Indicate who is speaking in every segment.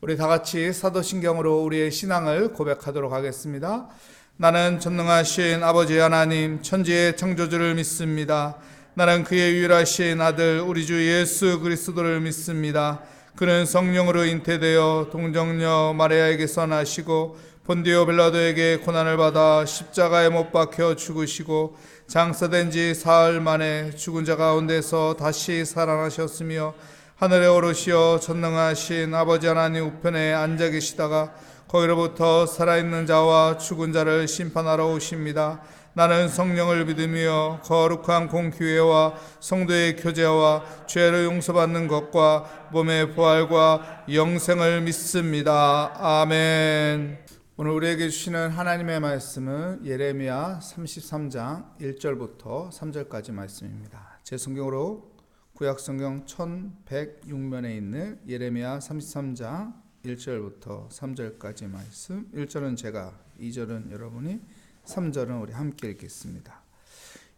Speaker 1: 우리 다 같이 사도신경으로 우리의 신앙을 고백하도록 하겠습니다. 나는 전능하신 아버지 하나님 천지의 창조주를 믿습니다. 나는 그의 유일하신 아들 우리 주 예수 그리스도를 믿습니다. 그는 성령으로 잉태되어 동정녀 마리아에게서 나시고 본디오 빌라도에게 고난을 받아 십자가에 못 박혀 죽으시고 장사된 지 사흘 만에 죽은 자 가운데서 다시 살아나셨으며 하늘에 오르시어 전능하신 아버지 하나님 우편에 앉아 계시다가 거기로부터 살아있는 자와 죽은 자를 심판하러 오십니다. 나는 성령을 믿으며 거룩한 공교회와 성도의 교제와 죄를 용서받는 것과 몸의 부활과 영생을 믿습니다. 아멘. 오늘 우리에게 주시는 하나님의 말씀은 예레미야 33장 1절부터 3절까지 말씀입니다. 제 성경으로 구약성경 1106면에 있는 예레미야 33장 1절부터 3절까지 말씀. 1절은 제가, 2절은 여러분이, 3절은 우리 함께 읽겠습니다.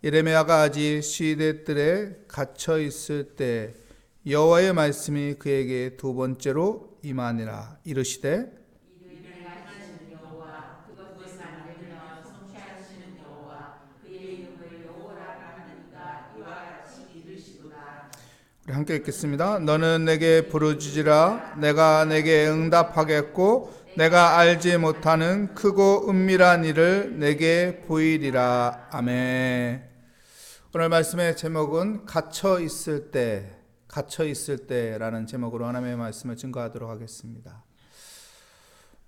Speaker 1: 예레미야가 아직 시대 뜰에 갇혀 있을 때 여호와의 말씀이 그에게 두 번째로 임하니라. 이르시되 우리 함께 읽겠습니다. 너는 내게 부르짖으라. 내가 내게 응답하겠고 내가 알지 못하는 크고 은밀한 일을 내게 보이리라. 아멘. 오늘 말씀의 제목은 갇혀 있을 때라는 제목으로 하나님의 말씀을 증거하도록 하겠습니다.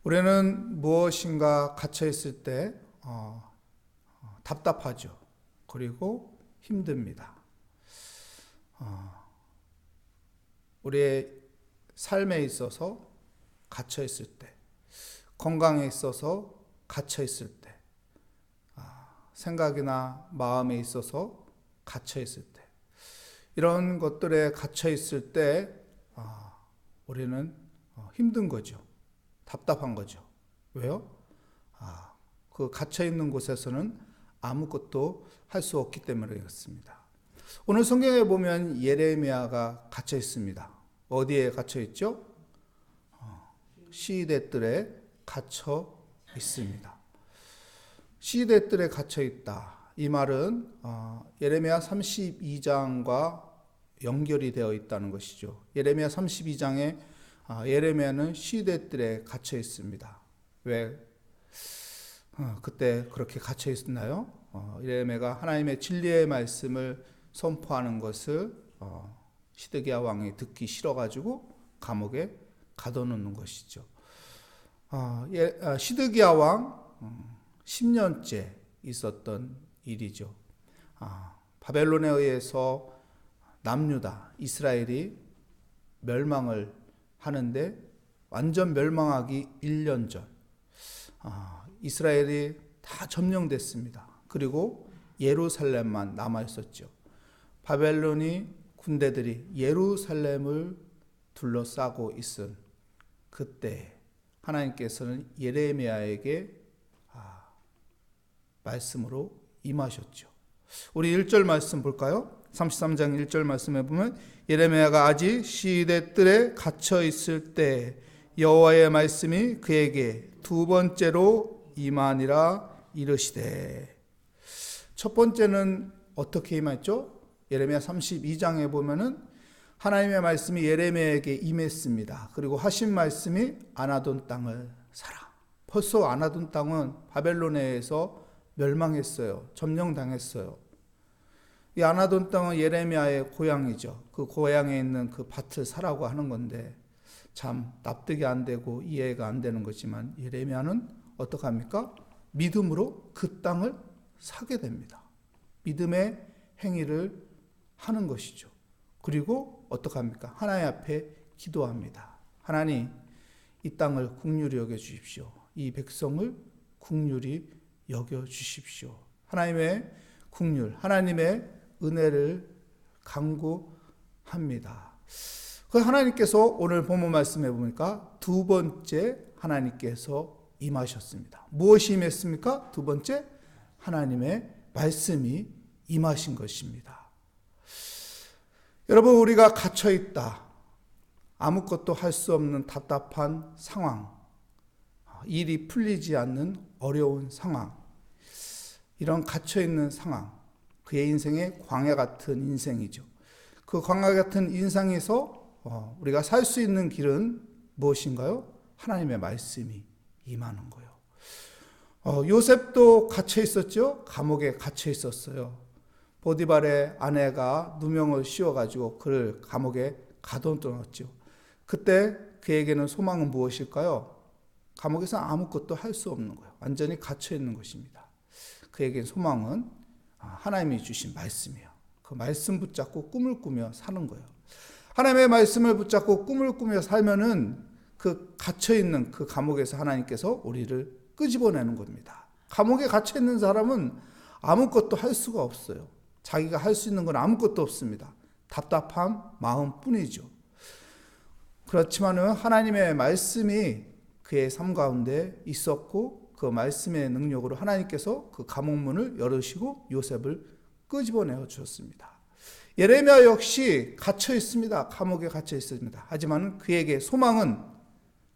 Speaker 1: 우리는 무엇인가 갇혀 있을 때 답답하죠. 그리고 힘듭니다. 우리의 삶에 있어서 갇혀 있을 때, 건강에 있어서 갇혀 있을 때, 생각이나 마음에 있어서 갇혀 있을 때, 이런 것들에 갇혀 있을 때 우리는 힘든 거죠. 답답한 거죠. 왜요? 그 갇혀 있는 곳에서는 아무것도 할 수 없기 때문에 그렇습니다. 오늘 성경에 보면 예레미야가 갇혀 있습니다. 어디에 갇혀 있죠? 시대뜰에 갇혀 있습니다. 시대뜰에 갇혀 있다. 이 말은 예레미야 32장과 연결이 되어 있다는 것이죠. 예레미야 32장에 예레미야는 시대뜰에 갇혀 있습니다. 왜 그때 그렇게 갇혀 있었나요? 예레미야가 하나님의 진리의 말씀을 선포하는 것을 시드기야 왕이 듣기 싫어가지고 감옥에 가둬놓는 것이죠. 시드기야 왕 10년째 있었던 일이죠. 바벨론에 의해서 남유다, 이스라엘이 멸망을 하는데 완전 멸망하기 1년 전 이스라엘이 다 점령됐습니다. 그리고 예루살렘만 남아있었죠. 바벨론이 군대들이 예루살렘을 둘러싸고 있은 그때 하나님께서는 예레미야에게 말씀으로 임하셨죠. 우리 1절 말씀 볼까요? 33장 1절 말씀에 보면 예레미야가 아직 시대 뜰에 갇혀 있을 때 여호와의 말씀이 그에게 두 번째로 임하니라. 이르시되. 첫 번째는 어떻게 임했죠? 예레미야 32장에 보면은 하나님의 말씀이 예레미야에게 임했습니다. 그리고 하신 말씀이 아나돈 땅을 사라. 벌써 아나돈 땅은 바벨론에 의해서 멸망했어요. 점령당했어요. 이 아나돈 땅은 예레미야의 고향이죠. 그 고향에 있는 그 밭을 사라고 하는 건데 참 납득이 안 되고 이해가 안 되는 거지만 예레미야는 어떡합니까? 믿음으로 그 땅을 사게 됩니다. 믿음의 행위를 하는 것이죠. 그리고 어떡합니까? 하나님 앞에 기도합니다. 하나님, 이 땅을 긍휼히 여겨 주십시오. 이 백성을 긍휼히 여겨 주십시오. 하나님의 긍휼, 하나님의 은혜를 간구합니다. 그 하나님께서 오늘 본문 말씀해 보니까 두 번째 하나님께서 임하셨습니다. 무엇이 임했습니까? 두 번째 하나님의 말씀이 임하신 것입니다. 여러분, 우리가 갇혀 있다. 아무것도 할 수 없는 답답한 상황, 일이 풀리지 않는 어려운 상황, 이런 갇혀있는 상황, 그의 인생의 광야 같은 인생이죠. 그 광야 같은 인생에서 우리가 살 수 있는 길은 무엇인가요? 하나님의 말씀이 임하는 거예요. 요셉도 갇혀 있었죠. 감옥에 갇혀 있었어요. 보디발의 아내가 누명을 씌워가지고 그를 감옥에 가둬놓았죠. 그때 그에게는 소망은 무엇일까요? 감옥에서 아무것도 할 수 없는 거예요. 완전히 갇혀 있는 것입니다. 그에겐 소망은 하나님이 주신 말씀이에요. 그 말씀 붙잡고 꿈을 꾸며 사는 거예요. 하나님의 말씀을 붙잡고 꿈을 꾸며 살면은 그 갇혀있는 그 감옥에서 하나님께서 우리를 끄집어내는 겁니다. 감옥에 갇혀있는 사람은 아무것도 할 수가 없어요. 자기가 할 수 있는 건 아무것도 없습니다. 답답한 마음뿐이죠. 그렇지만은 하나님의 말씀이 그의 삶 가운데 있었고 그 말씀의 능력으로 하나님께서 그 감옥문을 열으시고 요셉을 끄집어내어 주셨습니다. 예레미야 역시 갇혀 있습니다. 감옥에 갇혀 있습니다. 하지만 그에게 소망은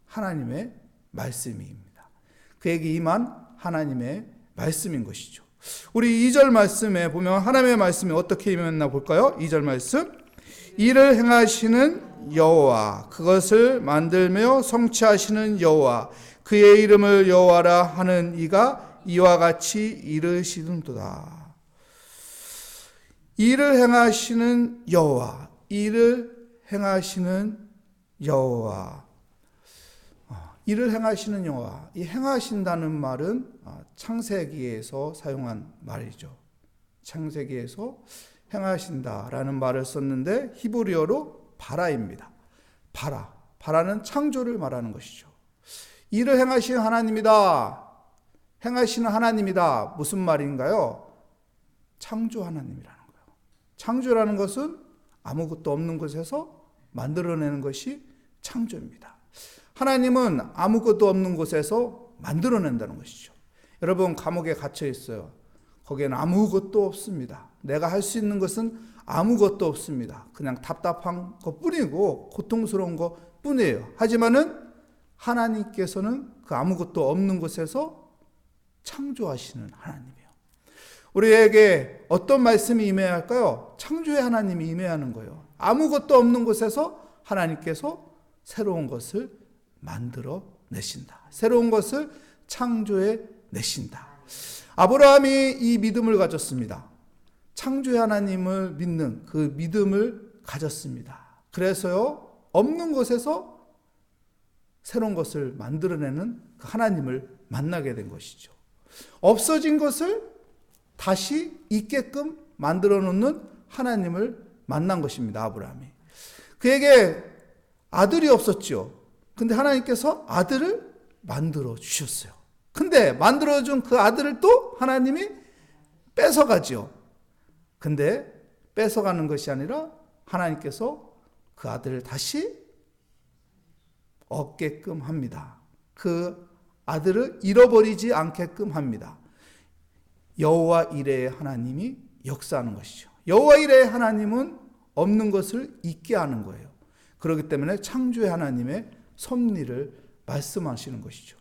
Speaker 1: 하나님의 말씀입니다. 그에게 임한 하나님의 말씀인 것이죠. 우리 2절 말씀에 보면 하나님의 말씀이 어떻게 임했나 볼까요? 2절 말씀. 이를 행하시는 여호와, 그것을 만들며 성취하시는 여호와, 그의 이름을 여호와라 하는 이가 이와 같이 이르시는도다. 이를 행하시는 여호와, 이를 행하시는 여호와, 이를 행하시는 여호와. 이 행하신다는 말은 창세기에서 사용한 말이죠. 창세기에서 행하신다라는 말을 썼는데 히브리어로 바라입니다. 바라는 창조를 말하는 것이죠. 이를 행하시는 하나님이다. 행하시는 하나님이다. 무슨 말인가요? 창조 하나님이라는 거예요. 창조라는 것은 아무것도 없는 곳에서 만들어내는 것이 창조입니다. 하나님은 아무것도 없는 곳에서 만들어낸다는 것이죠. 여러분, 감옥에 갇혀 있어요. 거기에는 아무것도 없습니다. 내가 할 수 있는 것은 아무것도 없습니다. 그냥 답답한 것뿐이고 고통스러운 것뿐이에요. 하지만은 하나님께서는 그 아무것도 없는 곳에서 창조하시는 하나님이에요. 우리에게 어떤 말씀이 임해야 할까요? 창조의 하나님이 임해야 하는 거예요. 아무것도 없는 곳에서 하나님께서 새로운 것을 만들어 내신다. 새로운 것을 창조해 내신다. 아브라함이 이 믿음을 가졌습니다. 창조의 하나님을 믿는 그 믿음을 가졌습니다. 그래서요, 없는 곳에서 새로운 것을 만들어내는 그 하나님을 만나게 된 것이죠. 없어진 것을 다시 있게끔 만들어 놓는 하나님을 만난 것입니다. 아브라함이. 그에게 아들이 없었죠. 근데 하나님께서 아들을 만들어 주셨어요. 근데 만들어준 그 아들을 또 하나님이 뺏어가죠. 근데 뺏어가는 것이 아니라 하나님께서 그 아들을 다시 얻게끔 합니다. 그 아들을 잃어버리지 않게끔 합니다. 여호와 이레의 하나님이 역사하는 것이죠. 여호와 이레의 하나님은 없는 것을 있게 하는 거예요. 그렇기 때문에 창조의 하나님의 섭리를 말씀하시는 것이죠.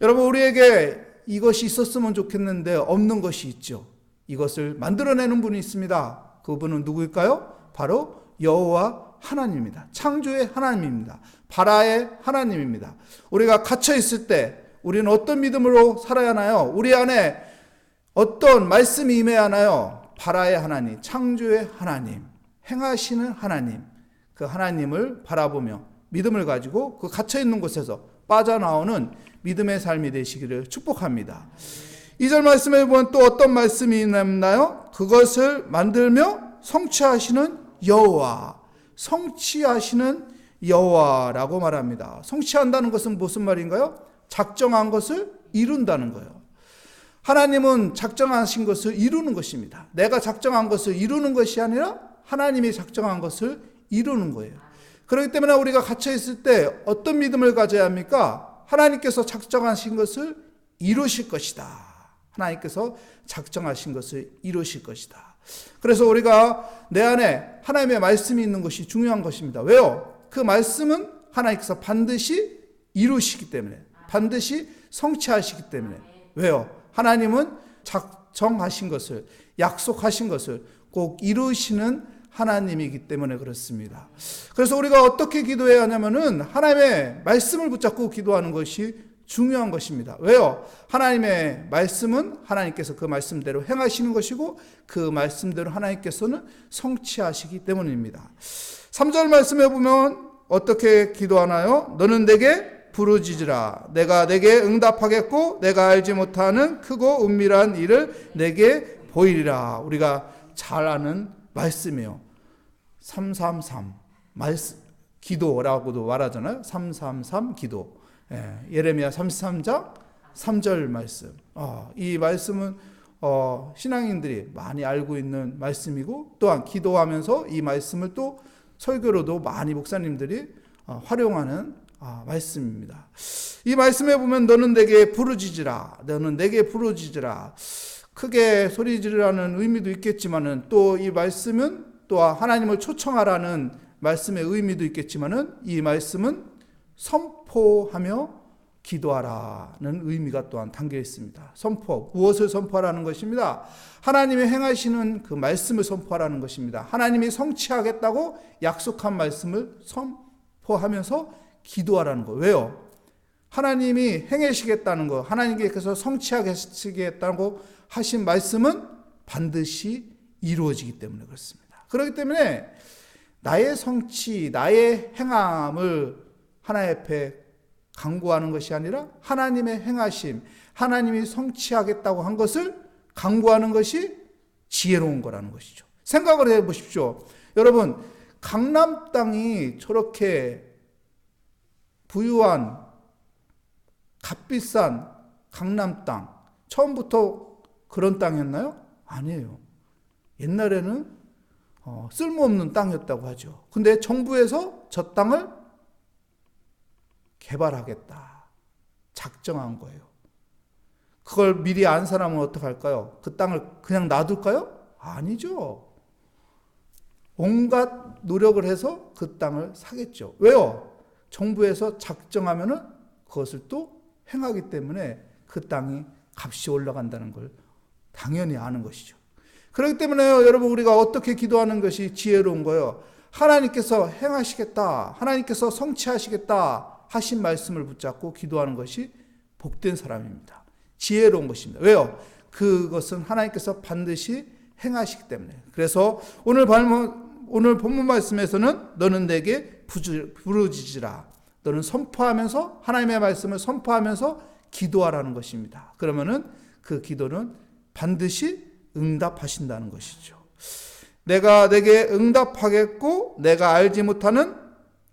Speaker 1: 여러분, 우리에게 이것이 있었으면 좋겠는데 없는 것이 있죠. 이것을 만들어내는 분이 있습니다. 그분은 누구일까요? 바로 여호와 하나님입니다. 창조의 하나님입니다. 바라의 하나님입니다. 우리가 갇혀 있을 때 우리는 어떤 믿음으로 살아야 하나요? 우리 안에 어떤 말씀이 임해야 하나요? 바라의 하나님, 창조의 하나님, 행하시는 하나님, 그 하나님을 바라보며 믿음을 가지고 그 갇혀있는 곳에서 빠져나오는 믿음의 삶이 되시기를 축복합니다. 2절 말씀에 보면 또 어떤 말씀이 있나요? 그것을 만들며 성취하시는 여호와, 성취하시는 여호와라고 말합니다. 성취한다는 것은 무슨 말인가요? 작정한 것을 이룬다는 거예요. 하나님은 작정하신 것을 이루는 것입니다. 내가 작정한 것을 이루는 것이 아니라 하나님이 작정한 것을 이루는 거예요. 그렇기 때문에 우리가 갇혀 있을 때 어떤 믿음을 가져야 합니까? 하나님께서 작정하신 것을 이루실 것이다. 하나님께서 작정하신 것을 이루실 것이다. 그래서 우리가 내 안에 하나님의 말씀이 있는 것이 중요한 것입니다. 왜요? 그 말씀은 하나님께서 반드시 이루시기 때문에, 반드시 성취하시기 때문에. 왜요? 하나님은 작정하신 것을, 약속하신 것을 꼭 이루시는 하나님이기 때문에 그렇습니다. 그래서 우리가 어떻게 기도해야 하냐면은 하나님의 말씀을 붙잡고 기도하는 것이 중요한 것입니다. 왜요? 하나님의 말씀은 하나님께서 그 말씀대로 행하시는 것이고 그 말씀대로 하나님께서는 성취하시기 때문입니다. 3절 말씀에 보면 어떻게 기도하나요? 너는 내게 부르짖으라. 내가 내게 응답하겠고 내가 알지 못하는 크고 은밀한 일을 내게 보이리라. 우리가 잘 아는 말씀이에요. 333 말씀, 기도라고도 말하잖아요. 333 기도. 예레미야 33장 3절 말씀. 이 말씀은 신앙인들이 많이 알고 있는 말씀이고 또한 기도하면서 이 말씀을 또 설교로도 많이 목사님들이 활용하는 말씀입니다. 이 말씀에 보면 너는 내게 부르짖으라. 너는 내게 부르짖으라. 크게 소리 지르라는 의미도 있겠지만은 또 이 말씀은 또 하나님을 초청하라는 말씀의 의미도 있겠지만은 이 말씀은 선포하며 기도하라는 의미가 또한 담겨 있습니다. 선포, 무엇을 선포하라는 것입니다. 하나님이 행하시는 그 말씀을 선포하라는 것입니다. 하나님이 성취하겠다고 약속한 말씀을 선포하면서 기도하라는 거. 왜요? 하나님이 행하시겠다는 거, 하나님께서 성취하시겠다고 하신 말씀은 반드시 이루어지기 때문에 그렇습니다. 그렇기 때문에 나의 성취, 나의 행함을 하나님 앞에 강구하는 것이 아니라 하나님의 행하심, 하나님이 성취하겠다고 한 것을 강구하는 것이 지혜로운 거라는 것이죠. 생각을 해보십시오. 여러분, 강남 땅이 저렇게 부유한 값비싼 강남 땅, 처음부터 그런 땅이었나요? 아니에요. 옛날에는 쓸모없는 땅이었다고 하죠. 근데 정부에서 저 땅을 개발하겠다 작정한 거예요. 그걸 미리 안 사람은 어떡할까요? 그 땅을 그냥 놔둘까요? 아니죠. 온갖 노력을 해서 그 땅을 사겠죠. 왜요? 정부에서 작정하면은 그것을 또 행하기 때문에 그 땅이 값이 올라간다는 걸 당연히 아는 것이죠. 그렇기 때문에요, 여러분, 우리가 어떻게 기도하는 것이 지혜로운 거예요. 하나님께서 행하시겠다, 하나님께서 성취하시겠다 하신 말씀을 붙잡고 기도하는 것이 복된 사람입니다. 지혜로운 것입니다. 왜요? 그것은 하나님께서 반드시 행하시기 때문에. 그래서 오늘 본문 말씀에서는 너는 내게 부르짖으라. 너는 선포하면서 하나님의 말씀을 선포하면서 기도하라는 것입니다. 그러면은 그 기도는 반드시 응답하신다는 것이죠. 내가 내게 응답하겠고 내가 알지 못하는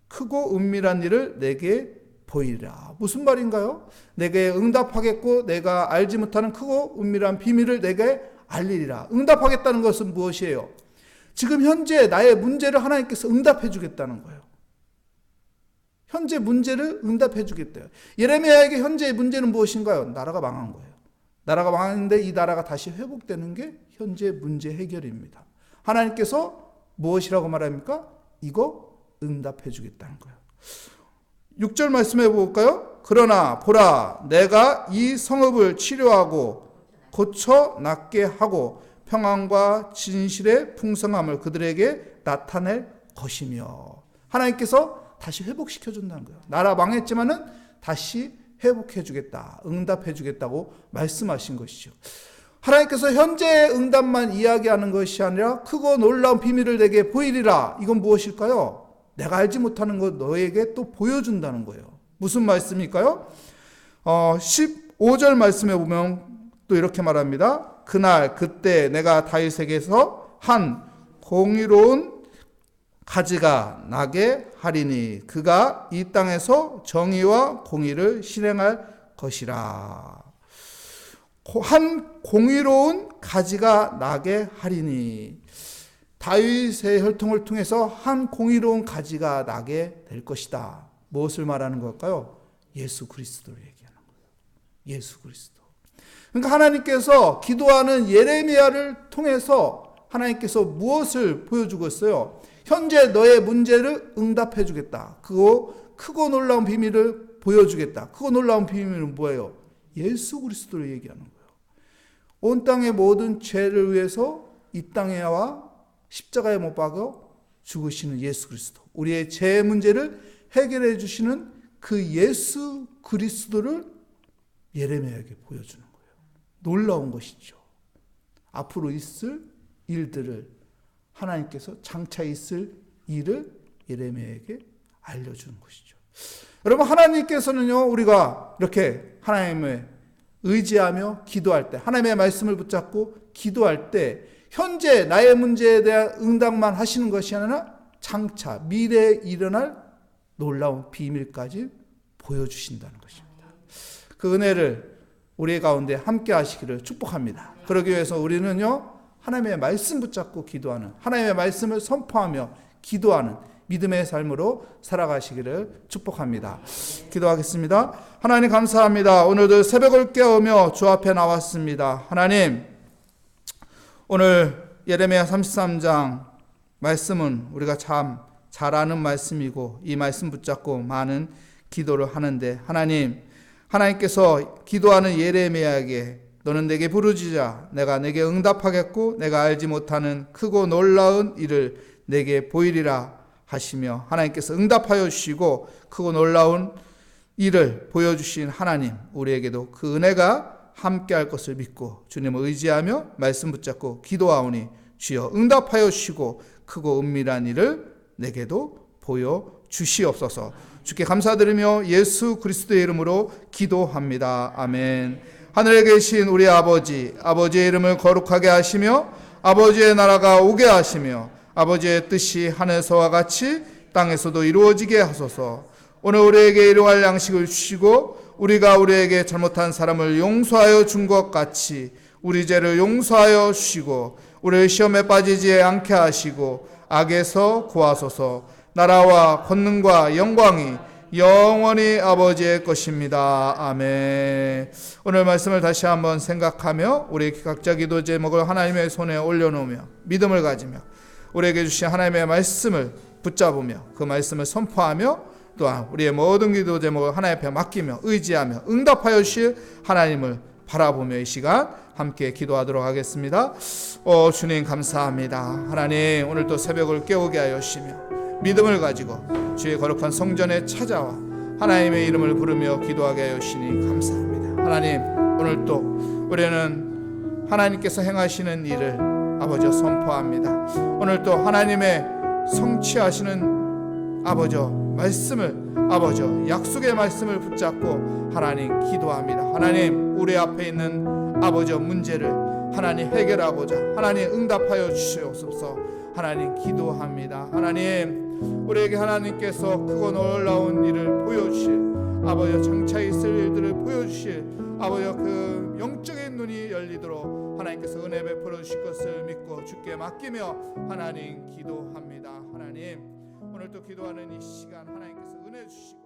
Speaker 1: 크고 은밀한 일을 내게 보이리라. 무슨 말인가요? 내게 응답하겠고 내가 알지 못하는 크고 은밀한 비밀을 내게 알리리라. 응답하겠다는 것은 무엇이에요? 지금 현재 나의 문제를 하나님께서 응답해 주겠다는 거예요. 현재 문제를 응답해 주겠대요. 예레미야에게 현재의 문제는 무엇인가요? 나라가 망한 거예요. 나라가 망했는데 이 나라가 다시 회복되는 게 현재 문제 해결입니다. 하나님께서 무엇이라고 말합니까? 이거 응답해 주겠다는 거예요. 6절 말씀해 볼까요? 그러나 보라, 내가 이 성읍을 치료하고 고쳐 낫게 하고 평안과 진실의 풍성함을 그들에게 나타낼 것이며. 하나님께서 다시 회복시켜 준다는 거예요. 나라 망했지만은 다시 회복해 주겠다, 응답해 주겠다고 말씀하신 것이죠. 하나님께서 현재의 응답만 이야기하는 것이 아니라 크고 놀라운 비밀을 내게 보이리라. 이건 무엇일까요? 내가 알지 못하는 것 너에게 또 보여준다는 거예요. 무슨 말씀일까요? 15절 말씀에 보면 또 이렇게 말합니다. 그날 그때 내가 다윗에게서 한 공의로운 가지가 나게 하리니 그가 이 땅에서 정의와 공의를 실행할 것이라. 한 공의로운 가지가 나게 하리니, 다윗의 혈통을 통해서 한 공의로운 가지가 나게 될 것이다. 무엇을 말하는 걸까요? 예수 그리스도를 얘기하는 거예요. 예수 그리스도. 그러니까 하나님께서 기도하는 예레미야를 통해서 하나님께서 무엇을 보여주고 있어요? 현재 너의 문제를 응답해 주겠다. 그거 크고 놀라운 비밀을 보여주겠다. 크고 놀라운 비밀은 뭐예요? 예수 그리스도를 얘기하는 거예요. 온 땅의 모든 죄를 위해서 이 땅에 와 십자가에 못 박아 죽으시는 예수 그리스도, 우리의 죄 문제를 해결해 주시는 그 예수 그리스도를 예레미야에게 보여주는 거예요. 놀라운 것이죠. 앞으로 있을 일들을, 하나님께서 장차 있을 일을 예레미야에게 알려주는 것이죠. 여러분, 하나님께서는요, 우리가 이렇게 하나님을 의지하며 기도할 때, 하나님의 말씀을 붙잡고 기도할 때 현재 나의 문제에 대한 응답만 하시는 것이 아니라 장차 미래에 일어날 놀라운 비밀까지 보여주신다는 것입니다. 그 은혜를 우리 가운데 함께 하시기를 축복합니다. 그러기 위해서 우리는요, 하나님의 말씀 붙잡고 기도하는, 하나님의 말씀을 선포하며 기도하는 믿음의 삶으로 살아가시기를 축복합니다. 기도하겠습니다. 하나님 감사합니다. 오늘도 새벽을 깨우며 주 앞에 나왔습니다. 하나님, 오늘 예레미야 33장 말씀은 우리가 참 잘 아는 말씀이고 이 말씀 붙잡고 많은 기도를 하는데, 하나님께서 기도하는 예레미야에게 너는 내게 부르짖으라 내가 내게 응답하겠고 내가 알지 못하는 크고 놀라운 일을 내게 보이리라 하시며, 하나님께서 응답하여 주시고 크고 놀라운 일을 보여주신 하나님, 우리에게도 그 은혜가 함께할 것을 믿고 주님을 의지하며 말씀 붙잡고 기도하오니 주여 응답하여 주시고 크고 은밀한 일을 내게도 보여주시옵소서. 주께 감사드리며 예수 그리스도의 이름으로 기도합니다. 아멘. 하늘에 계신 우리 아버지의 이름을 거룩하게 하시며 아버지의 나라가 오게 하시며 아버지의 뜻이 하늘에서와 같이 땅에서도 이루어지게 하소서. 오늘 우리에게 일용할 양식을 주시고 우리가 우리에게 잘못한 사람을 용서하여 준 것 같이 우리 죄를 용서하여 주시고 우리를 시험에 빠지지 않게 하시고 악에서 구하소서. 나라와 권능과 영광이 영원히 아버지의 것입니다. 아멘. 오늘 말씀을 다시 한번 생각하며 우리 각자 기도 제목을 하나님의 손에 올려놓으며 믿음을 가지며 우리에게 주신 하나님의 말씀을 붙잡으며 그 말씀을 선포하며 또한 우리의 모든 기도 제목을 하나님 앞에 맡기며 의지하며 응답하여 주실 하나님을 바라보며 이 시간 함께 기도하도록 하겠습니다. 주님 감사합니다. 하나님, 오늘 또 새벽을 깨우게 하여 주시며 믿음을 가지고 주의 거룩한 성전에 찾아와 하나님의 이름을 부르며 기도하게 하여 주시니 감사합니다. 하나님, 오늘 또 우리는 하나님께서 행하시는 일을 아버지 선포합니다. 오늘 또 하나님의 성취하시는 아버지 말씀을 아버지 약속의 말씀을 붙잡고 하나님 기도합니다. 하나님, 우리 앞에 있는 아버지 문제를 하나님 해결하고자 하나님 응답하여 주시옵소서. 하나님 기도합니다. 하나님, 우리에게 하나님께서 크고 놀라운 일을 보여주실 아버지 장차 있을 일들을 보여주실 아버지 그 영적인 눈이 열리도록 하나님께서 은혜 베풀어 주실 것을 믿고 주께 맡기며 하나님 기도합니다. 하나님, 오늘 또 기도하는 이 시간 하나님께서 은혜 주시고